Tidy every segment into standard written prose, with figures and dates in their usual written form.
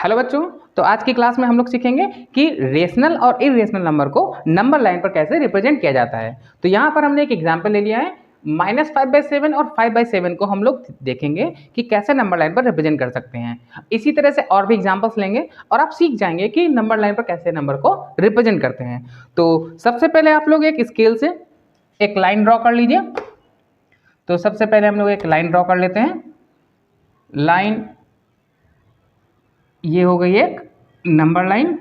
Hello बच्चों, तो आज की क्लास में हम लोग सीखेंगे कि रेशनल और इरेशनल नंबर को नंबर लाइन पर कैसे रिप्रेजेंट किया जाता है। तो यहाँ पर हमने एक एग्जांपल ले लिया है -5/7 और 5/7 को हम लोग देखेंगे कि कैसे नंबर लाइन पर रिप्रेजेंट कर सकते हैं। इसी तरह से और भी एग्जांपल्स लेंगे और आप सीख जाएंगे कि नंबर लाइन पर कैसे नंबर को रिप्रेजेंट करते हैं। तो सबसे पहले आप लोग एक स्केल से एक लाइन ड्रॉ कर लीजिए। तो सबसे पहले हम लोग एक लाइन ड्रॉ कर लेते हैं। लाइन ये हो गई एक नंबर लाइन।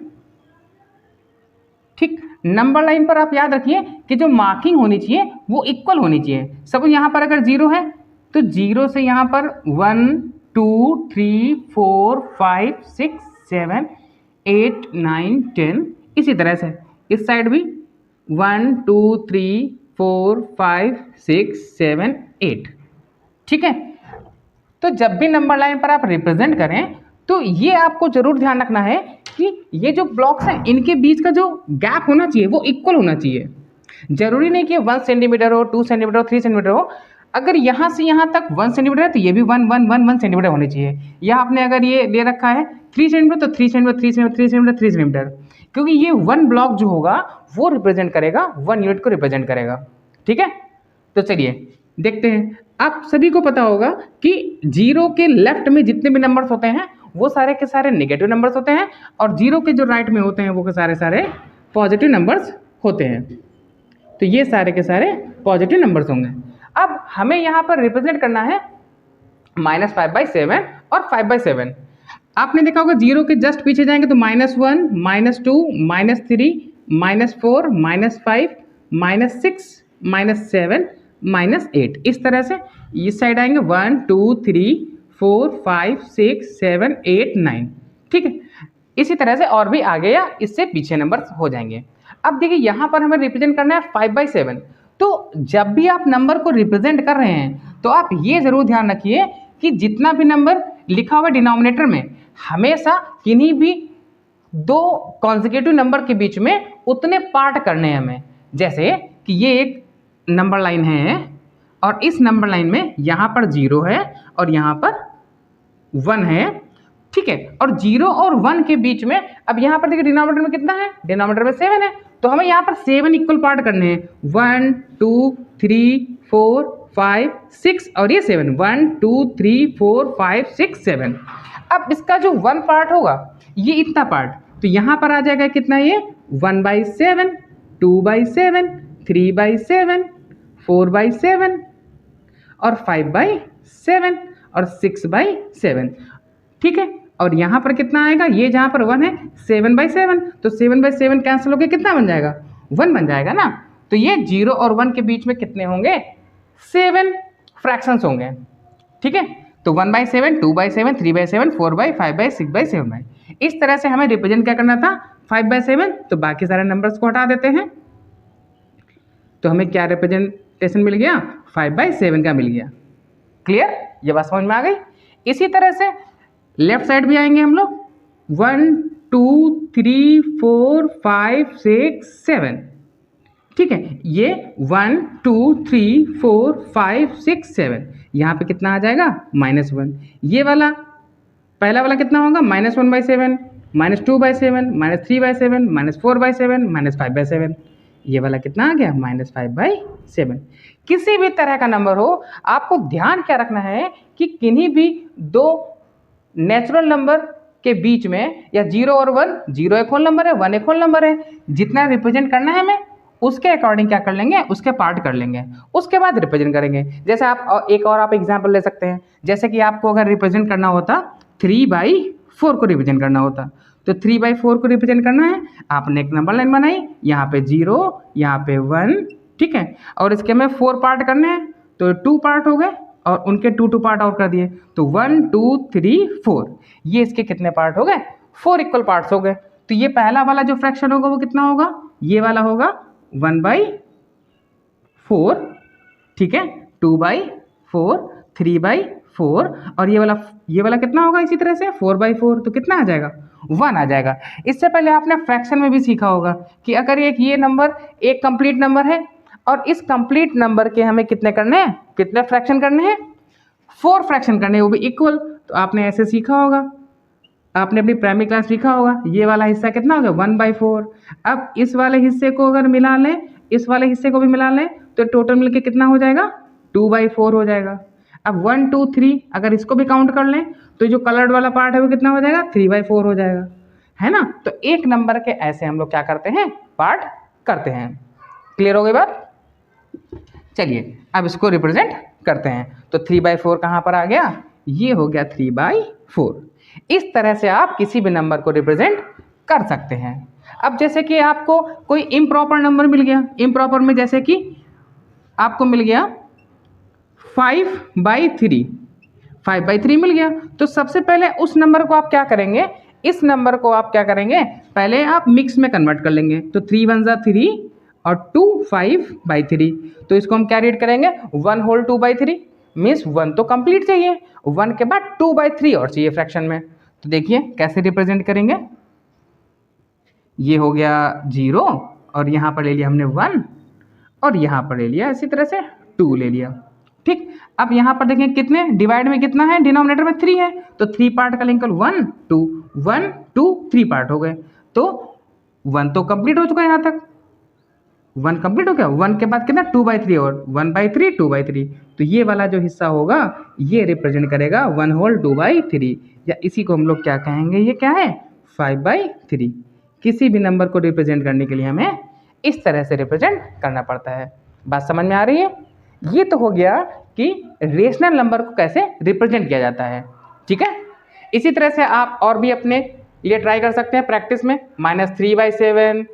ठीक, नंबर लाइन पर आप याद रखिए कि जो मार्किंग होनी चाहिए वो इक्वल होनी चाहिए। सब यहाँ पर अगर 0 है तो 0 से यहाँ पर 1 2 3 4 5 6 7 8 9 10, इसी तरह से इस साइड भी 1 2 3 4 5 6 7 8। ठीक है, तो जब भी नंबर लाइन पर आप रिप्रेजेंट करें तो ये आपको जरूर ध्यान रखना है कि ये जो ब्लॉक्स हैं इनके बीच का जो गैप होना चाहिए वो इक्वल होना चाहिए। जरूरी नहीं कि 1 सेंटीमीटर हो, 2 सेंटीमीटर हो, 3 सेंटीमीटर हो। अगर यहाँ से यहाँ तक 1 सेंटीमीटर है तो ये भी 1 सेंटीमीटर होनी चाहिए। या आपने अगर ये ले रखा है 3 सेंटीमीटर तो 3 सेंटीमीटर 3 सेंटीमीटर 3 सेंटीमीटर 3 सेंटीमीटर, क्योंकि ये 1 ब्लॉक जो होगा वो रिप्रेजेंट करेगा 1 यूनिट को रिप्रेजेंट करेगा। ठीक है, तो चलिए देखते हैं। आप सभी को पता होगा कि 0 के लेफ्ट में जितने भी नंबर्स होते हैं वो सारे के सारे नेगेटिव नंबर्स होते हैं और 0 के जो राइट में होते हैं वो के सारे पॉजिटिव नंबर्स होते हैं। तो ये सारे के सारे पॉजिटिव नंबर्स होंगे। अब हमें यहाँ पर रिप्रेजेंट करना है -5/7 और 5/7। आपने देखा होगा 0 के जस्ट पीछे जाएंगे तो -1 -2 -3 -4 -5 -6 -7 -8, इस तरह से इस साइड आएंगे 1 2 3 4 5 6 7 8 9। ठीक है, इसी तरह से और भी आगे या इससे पीछे नंबर हो जाएंगे। अब देखिए यहाँ पर हमें रिप्रेजेंट करना है 5/7। तो जब भी आप नंबर को रिप्रेजेंट कर रहे हैं तो आप ये जरूर ध्यान रखिए कि जितना भी नंबर लिखा हुआ डिनोमिनेटर में हमेशा किन्हीं भी 2 कॉन्सेक्यूटिव नंबर के बीच में उतने पार्ट करने हैं हमें। जैसे कि ये एक नंबर लाइन है और इस नंबर लाइन में यहाँ पर 0 है और यहाँ पर 1 है। ठीक है, और 0 और 1 के बीच में अब यहाँ पर देखिए डिनोमिनेटर में कितना है, डिनोमिनेटर में 7 है, तो हमें यहाँ पर 7 इक्वल पार्ट करने हैं। 1 2 3 4 5 6 और ये 7, 1 2 3 4 5 6 7। अब इसका जो 1 पार्ट होगा ये इतना पार्ट, तो यहाँ पर आ जाएगा कितना, ये 1/7 2/7 3/7 4/7 और 5/7 और 6/7। ठीक है, और यहाँ पर कितना आएगा, ये जहाँ पर 1 है 7/7, तो 7/7 कैंसिल होकर कितना बन जाएगा, 1 बन जाएगा ना। तो ये 0 और 1 के बीच में कितने होंगे, 7 फ्रैक्शंस होंगे। ठीक है, तो 1/7 2/7 3/7 4/5 5/6 6/7। इस तरह से हमें रिप्रेजेंट क्या करना था, 5/7। तो बाकी सारे नंबर्स को हटा देते हैं तो हमें क्या रिप्रेजेंटेशन मिल गया, 5/7 का मिल गया। क्लियर, ये बात समझ में आ गई। इसी तरह से लेफ्ट साइड भी आएंगे हम लोग 1 2 3 4 5 6 7। ठीक है, ये 1 2 3 4 5 6 7, यहाँ पे कितना आ जाएगा, -1। ये वाला पहला वाला कितना होगा, -1/7 -2/7 -3/7 -4/7 -5/7। ये वाला कितना आ गया, -5/7। किसी भी तरह का नंबर हो, आपको ध्यान क्या रखना है कि किन्हीं भी 2 नेचुरल नंबर के बीच में या 0 और 1, 0 एक होल नंबर है 1 एक होल नंबर है, जितना रिप्रेजेंट करना है हमें उसके अकॉर्डिंग क्या कर लेंगे, उसके पार्ट कर लेंगे, उसके बाद रिप्रेजेंट करेंगे। जैसे आप एक और आप एग्जाम्पल ले सकते हैं। जैसे कि आपको अगर रिप्रेजेंट करना होता 3/4 को रिप्रेजेंट करना होता, तो 3/4 को रिप्रेजेंट करना है, आपने एक नंबर लाइन बनाई, यहाँ पे 0 यहाँ पे 1। ठीक है, और इसके हमें 4 पार्ट करने हैं तो 2 पार्ट हो गए और उनके 2 पार्ट और कर दिए, तो 1 2 3 4। ये इसके कितने पार्ट हो गए, 4 इक्वल पार्ट्स हो गए। तो ये पहला वाला जो फ्रैक्शन होगा वो कितना होगा, ये वाला होगा 1/4। ठीक है, 2/4 3/4 और ये वाला कितना होगा, इसी तरह से 4/4, तो कितना आ जाएगा, 1 आ जाएगा। इससे पहले आपने फ्रैक्शन में भी सीखा होगा कि अगर ये नंबर एक कंप्लीट नंबर है और इस कंप्लीट नंबर के हमें कितने करने हैं, कितने फ्रैक्शन करने हैं, 4 फ्रैक्शन करने हैं, वो भी इक्वल। तो आपने ऐसे सीखा होगा आपने अपनी प्राइमरी क्लास लिखा होगा, ये वाला हिस्सा कितना हो गया 1/4। अब इस वाले हिस्से को अगर मिला लें, इस वाले हिस्से को भी मिला लें, तो टोटल मिलके कितना हो जाएगा 2/4 हो जाएगा। अब 1 2 3 अगर इसको भी काउंट कर लें तो जो कलर्ड वाला पार्ट है वो कितना हो जाएगा 3/4 हो जाएगा, है ना। तो एक नंबर के ऐसे हम लोग क्या करते हैं, पार्ट करते हैं। क्लियर हो गई बात। चलिए अब इसको रिप्रेजेंट करते हैं। तो 3/4 कहाँ पर आ गया, ये हो गया 3/4। इस तरह से आप किसी भी नंबर को रिप्रेजेंट कर सकते हैं। अब जैसे कि आपको कोई इम्प्रॉपर नंबर मिल गया, इम्प्रॉपर में जैसे कि आपको मिल गया 5/3, 5/3 मिल गया, तो सबसे पहले उस नंबर को आप क्या करेंगे, इस नंबर को आप क्या करेंगे, पहले आप मिक्स में कन्वर्ट कर लेंगे। तो 3 1 जा 3 और 2 5/3, तो इसको हम क्या रीड करेंगे 1 होल 2/3, मीन्स 1 तो कंप्लीट चाहिए, 1 के बाद 2/3 और चाहिए फ्रैक्शन में। तो देखिए कैसे रिप्रेजेंट करेंगे, ये हो गया 0 और यहाँ पर ले लिया हमने 1 और यहाँ पर ले लिया इसी तरह से 2 ले लिया। ठीक, अब यहाँ पर देखें कितने डिवाइड में कितना है, डिनोमिनेटर में 3 है, तो 3 पार्ट का लिंक 1 2 1 2 3 पार्ट हो गए, तो 1 तो कंप्लीट हो चुका है, यहाँ तक 1 कंप्लीट हो गया। 1 के बाद कितना 2/3 और 1/3 2/3, तो ये वाला जो हिस्सा होगा ये रिप्रेजेंट करेगा 1 होल 2/3, या इसी को हम लोग क्या कहेंगे, ये क्या है 5/3। किसी भी नंबर को रिप्रेजेंट करने के लिए हमें इस तरह से रिप्रेजेंट करना पड़ता है। बात समझ में आ रही है। ये तो हो गया कि रेशनल नंबर को कैसे रिप्रेजेंट किया जाता है, ठीक है। इसी तरह से आप और भी अपने लिए ट्राई कर सकते हैं प्रैक्टिस में, -3/7,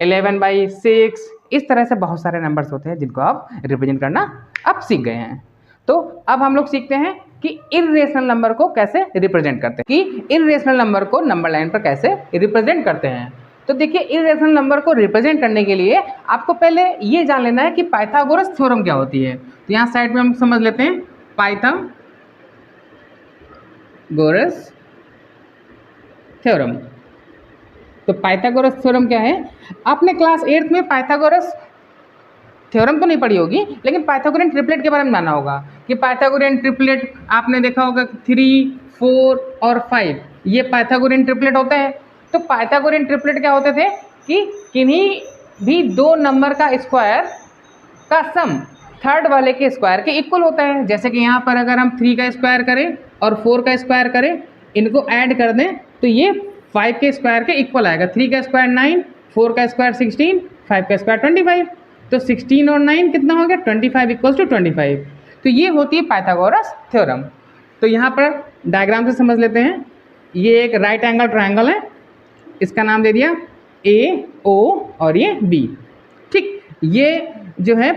11/6, इस तरह से बहुत सारे नंबर्स होते हैं जिनको आप रिप्रेजेंट करना अब सीख गए हैं। तो अब हम लोग सीखते हैं कि इर्रेशनल नंबर को कैसे रिप्रेजेंट करते हैं, कि इर्रेशनल नंबर को नंबर लाइन पर कैसे रिप्रेजेंट करते हैं। तो देखिए इर्रेशनल नंबर को रिप्रेजेंट करने के लिए आपको पहले ये जान लेना है कि पाइथागोरस थ्योरम क्या होती है। तो यहाँ साइड में हम समझ लेते हैं पाइथागोरस थ्योरम। तो पाइथागोरस थ्योरम क्या है, आपने क्लास 8th में पाइथागोरस थ्योरम तो नहीं पढ़ी होगी, लेकिन पाइथागोरियन ट्रिपलेट के बारे में जानना होगा कि पाइथागोरियन ट्रिपलेट आपने देखा होगा 3 4 और 5, ये पाइथागोरियन ट्रिपलेट होते हैं। तो पाइथागोरियन ट्रिपलेट क्या होते थे कि किन्हीं भी दो नंबर का स्क्वायर का सम थर्ड वाले के स्क्वायर के इक्वल होता है। जैसे कि यहाँ पर अगर हम 3 का स्क्वायर करें और 4 का स्क्वायर करें, इनको ऐड कर दें तो ये 5 के स्क्वायर के इक्वल आएगा। 3 का स्क्वायर 9, 4 का स्क्वायर 16, 5 का स्क्वायर 25, तो 16 और 9 कितना हो गया 25 इक्वल्स टू 25। तो ये होती है पाइथागोरस थ्योरम। तो यहाँ पर डायग्राम से समझ लेते हैं, ये एक राइट एंगल ट्रायंगल है, इसका नाम दे दिया AO और ये B। ठीक, ये जो है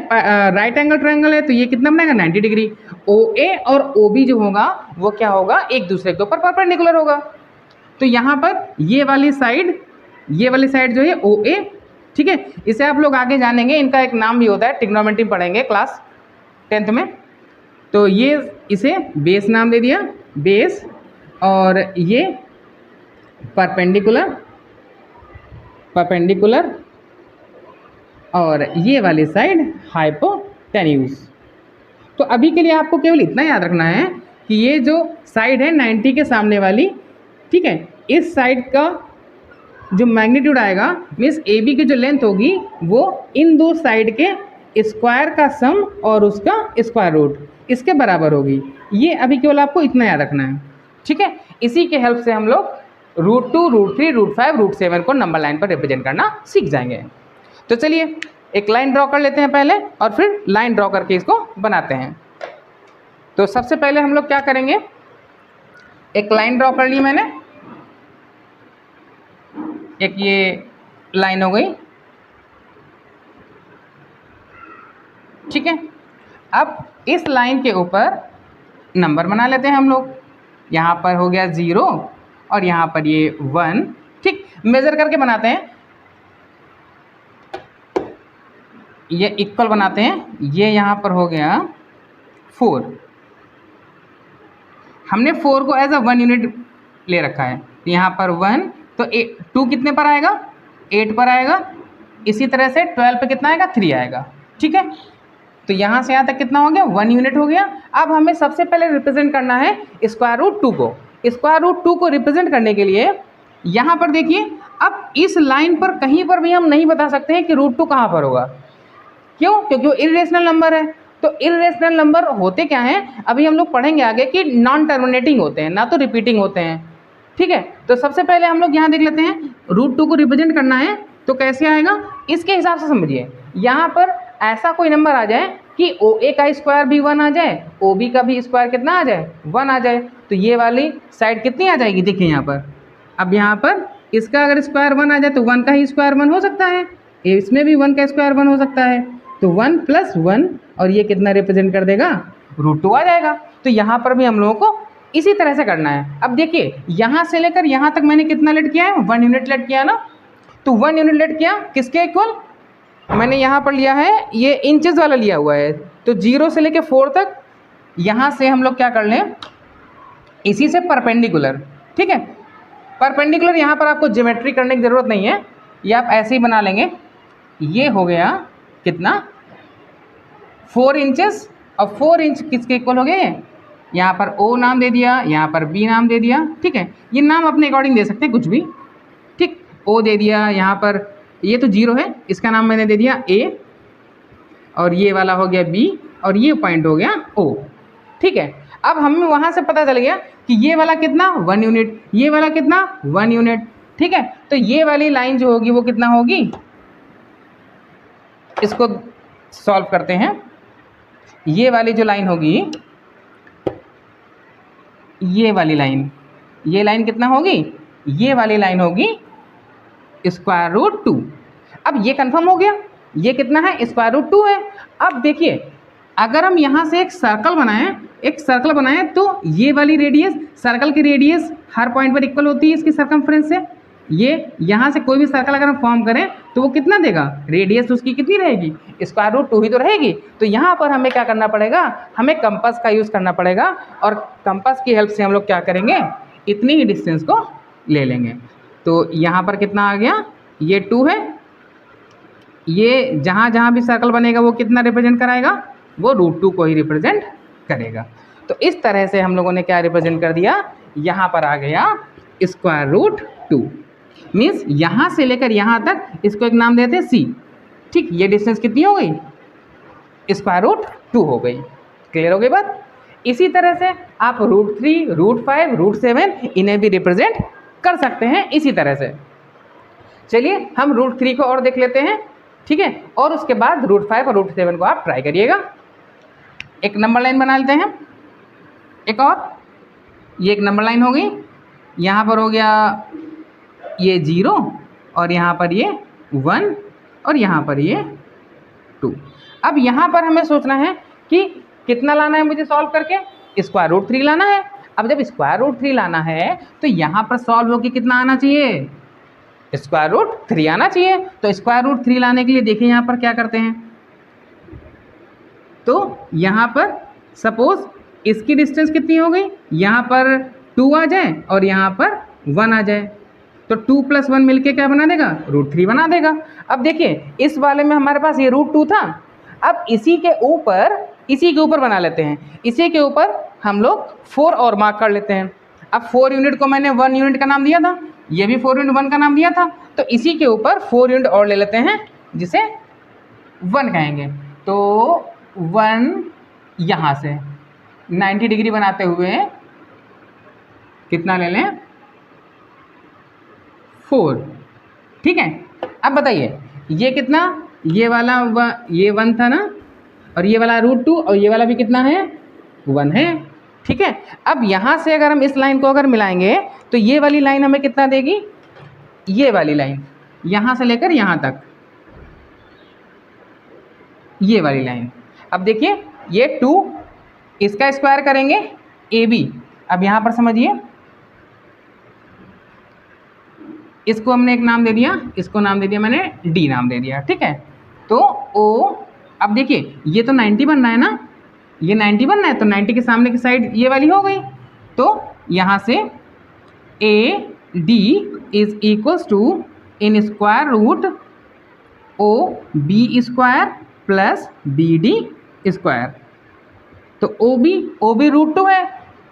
राइट एंगल ट्रायंगल है, तो ये कितना बनाएगा 90 डिग्री। OA और OB जो होगा वो क्या होगा, एक दूसरे के ऊपर परपेंडिकुलर होगा। तो यहाँ पर ये वाली साइड जो है OA, ठीक है, इसे आप लोग आगे जानेंगे, इनका एक नाम भी होता है, ट्रिग्नोमेट्री पढ़ेंगे क्लास 10th में। तो ये इसे बेस नाम दे दिया, बेस, और ये परपेंडिकुलर, और ये वाली साइड हाइपोटेन्यूज। तो अभी के लिए आपको केवल इतना याद रखना है कि ये जो साइड है 90 के सामने वाली, ठीक है, इस साइड का जो मैग्नीट्यूड आएगा मीन्स AB की जो लेंथ होगी वो इन दो साइड के स्क्वायर का सम और उसका स्क्वायर रूट इसके बराबर होगी। ये अभी केवल आपको इतना याद रखना है, ठीक है। इसी के हेल्प से हम लोग √2, √3, √5, √7 को नंबर लाइन पर रिप्रेजेंट करना सीख जाएंगे। तो चलिए एक लाइन ड्रॉ कर लेते हैं पहले, और फिर लाइन ड्रॉ करके इसको बनाते हैं। तो सबसे पहले हम लोग क्या करेंगे, एक लाइन ड्रॉ कर ली मैंने, एक ये लाइन हो गई, ठीक है। अब इस लाइन के ऊपर नंबर बना लेते हैं हम लोग। यहाँ पर हो गया 0 और यहाँ पर ये 1, ठीक, मेज़र करके बनाते हैं, ये इक्वल बनाते हैं। ये यहाँ पर हो गया 4, हमने 4 को एज अ 1 यूनिट ले रखा है। यहाँ पर 1, तो 2 कितने पर आएगा 8 पर आएगा। इसी तरह से 12 पे कितना आएगा 3 आएगा, ठीक है। तो यहाँ से यहाँ तक कितना हो गया 1 यूनिट हो गया। अब हमें सबसे पहले रिप्रेजेंट करना है स्क्वायर रूट 2 को। स्क्वायर रूट 2 को रिप्रेजेंट करने के लिए यहाँ पर देखिए, अब इस लाइन पर कहीं पर भी हम नहीं बता सकते हैं कि रूट 2 कहाँ पर होगा। क्यों? क्योंकि वो इर्रेशनल नंबर है। तो इर्रेशनल नंबर होते क्या हैं, अभी हम लोग पढ़ेंगे आगे कि नॉन टर्मिनेटिंग होते हैं, ना तो रिपीटिंग होते हैं। ठीक है, तो सबसे पहले हम लोग यहाँ देख लेते हैं, रूट 2 को रिप्रेजेंट करना है तो कैसे आएगा, इसके हिसाब से समझिए। यहाँ पर ऐसा कोई नंबर आ जाए कि OA का स्क्वायर भी 1 आ जाए, OB का भी स्क्वायर कितना आ जाए, 1 आ जाए, तो ये वाली साइड कितनी आ जाएगी, देखिए यहाँ पर। अब यहाँ पर इसका अगर स्क्वायर 1 आ जाए तो 1 का ही स्क्वायर 1 हो सकता है, इसमें भी 1 का स्क्वायर 1 हो सकता है, तो 1 + 1 और ये कितना रिप्रेजेंट कर देगा, रूट 2 आ जाएगा। तो यहाँ पर भी हम लोगों को इसी तरह से करना है। अब देखिए, यहाँ से लेकर यहाँ तक मैंने कितना लेट किया है, 1 यूनिट लेट किया ना, तो 1 यूनिट लेट किया किसके इक्वल, मैंने यहाँ पर लिया है ये इंचेस वाला लिया हुआ है, तो 0 से लेकर 4 तक यहाँ से हम लोग क्या कर लें, इसी से परपेंडिकुलर। ठीक है, परपेंडिकुलर यहाँ पर आपको ज्योमेट्री करने की ज़रूरत नहीं है, ये आप ऐसे ही बना लेंगे। ये हो गया कितना, 4 इंचेस, और 4 इंच किसके इक्वल हो गए, यहाँ पर O नाम दे दिया, यहाँ पर B नाम दे दिया। ठीक है, ये नाम अपने अकॉर्डिंग दे सकते हैं कुछ भी। ठीक, O दे दिया, यहाँ पर ये तो 0 है, इसका नाम मैंने दे दिया A, और ये वाला हो गया B, और ये पॉइंट हो गया O। ठीक है, अब हमें वहाँ से पता चल गया कि ये वाला कितना, 1 यूनिट, ये वाला कितना, 1 यूनिट। ठीक है, तो ये वाली लाइन जो होगी वो कितना होगी, इसको सॉल्व करते हैं। ये वाली जो लाइन होगी, ये वाली लाइन, ये लाइन कितना होगी, ये वाली लाइन होगी स्क्वायर रूट 2। अब ये कंफर्म हो गया, ये कितना है, स्क्वायर रूट 2 है। अब देखिए, अगर हम यहाँ से एक सर्कल बनाएं, तो ये वाली रेडियस, सर्कल की रेडियस हर पॉइंट पर इक्वल होती है इसकी सरकमफ्रेंस से। ये यहाँ से कोई भी सर्कल अगर हम फॉर्म करें तो वो कितना देगा, रेडियस उसकी कितनी रहेगी, स्क्वायर रूट 2 ही तो रहेगी। तो यहाँ पर हमें क्या करना पड़ेगा, हमें कंपास का यूज़ करना पड़ेगा, और कंपास की हेल्प से हम लोग क्या करेंगे, इतनी ही डिस्टेंस को ले लेंगे। तो यहाँ पर कितना आ गया, ये 2 है, ये जहाँ जहाँ भी सर्कल बनेगा वो कितना रिप्रेजेंट कराएगा, वो रूट 2 को ही रिप्रेजेंट करेगा। तो इस तरह से हम लोगों ने क्या रिप्रेजेंट कर दिया, यहाँ पर आ गया स्क्वायर रूट 2। मीन्स यहाँ से लेकर यहाँ तक इसको एक नाम देते हैं C। ठीक, ये डिस्टेंस कितनी हो गई, स्क्वायर रूट 2 हो गई। क्लियर हो गई बात। इसी तरह से आप रूट 3, रूट 5, रूट 7 इन्हें भी रिप्रेजेंट कर सकते हैं इसी तरह से। चलिए हम रूट 3 को और देख लेते हैं। ठीक है, और उसके बाद रूट 5 और रूट 7 को आप ट्राई करिएगा। एक नंबर लाइन बना लेते हैं, एक और, ये एक नंबर लाइन हो गई, यहाँ पर हो गया ये 0, और यहाँ पर ये 1, और यहाँ पर ये 2। अब यहाँ पर हमें सोचना है कि कितना लाना है मुझे सॉल्व करके, स्क्वायर रूट 3 लाना है। अब जब स्क्वायर रूट 3 लाना है तो यहाँ पर सॉल्व होकर कितना आना चाहिए, स्क्वायर रूट 3 आना चाहिए। तो स्क्वायर रूट 3 लाने के लिए देखिए यहाँ पर क्या करते हैं, तो यहाँ पर सपोज इसकी डिस्टेंस कितनी हो गई, यहाँ पर 2 आ जाए और यहाँ पर 1 आ जाए, तो 2 + 1 मिलके क्या बना देगा, रूट 3 बना देगा। अब देखिए इस वाले में हमारे पास ये रूट 2 था, अब इसी के ऊपर बना लेते हैं, इसी के ऊपर हम लोग 4 और मार्क कर लेते हैं। अब 4 यूनिट को मैंने 1 यूनिट का नाम दिया था, ये भी 4 यूनिट 1 का नाम दिया था, तो इसी के ऊपर 4 यूनिट और ले लेते हैं जिसे 1 कहेंगे। तो 1 यहाँ से 90 डिग्री बनाते हुए कितना ले लें, 4। ठीक है, अब बताइए ये कितना, ये वाला ये 1 था ना, और ये वाला रूट 2, और ये वाला भी कितना है, 1 है। ठीक है, अब यहाँ से अगर हम इस लाइन को अगर मिलाएंगे तो ये वाली लाइन हमें कितना देगी, ये वाली लाइन यहाँ से लेकर यहाँ तक, ये वाली लाइन। अब देखिए ये 2, इसका स्क्वायर करेंगे AB। अब यहाँ पर समझिए, इसको हमने एक नाम दे दिया, इसको नाम दे दिया मैंने D नाम दे दिया। ठीक है, तो O, अब देखिए ये तो 90 बन रहा है ना, ये 90 बन रहा है, तो 90 के सामने की साइड ये वाली हो गई, तो यहाँ से AD इज इक्वल्स टू इन square root OB square plus BD square. तो OB रूट 2 है,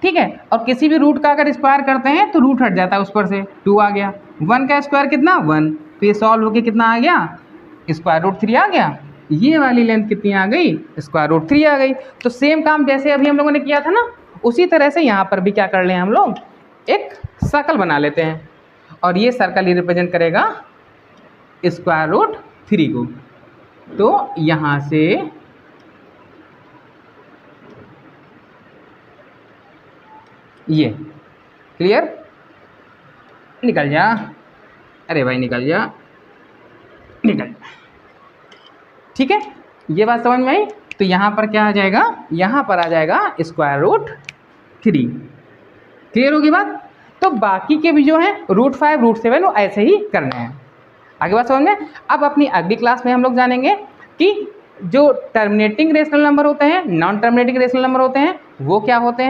ठीक है। और किसी भी रूट का अगर स्क्वायर करते हैं तो रूट हट जाता है उस पर से, 2 आ गया। 1 का स्क्वायर कितना 1, तो ये सॉल्व होके कितना आ गया स्क्वायर रूट 3 आ गया। ये वाली लेंथ कितनी आ गई स्क्वायर रूट 3 आ गई। तो सेम काम जैसे अभी हम लोगों ने किया था ना, उसी तरह से यहाँ पर भी क्या कर लें हम लोग, एक सर्कल बना लेते हैं और ये सर्कल ही रिप्रेजेंट करेगा स्क्वायर रूट 3 को। तो यहाँ से ये क्लियर, निकल जा, अरे भाई निकल जा, निकल जा, ठीक है। ये बात समझ में आई। तो यहाँ पर क्या आ जाएगा, यहाँ पर आ जाएगा स्क्वायर रूट 3। क्लियर होगी बात। तो बाकी के भी जो है रूट 5 रूट 7 वो ऐसे ही करने हैं। आगे बात समझ में। अब अपनी अगली क्लास में हम लोग जानेंगे कि जो टर्मिनेटिंग रेशनल नंबर होते हैं, नॉन टर्मिनेटिंग रेशनल नंबर होते हैं, वो क्या होते हैं।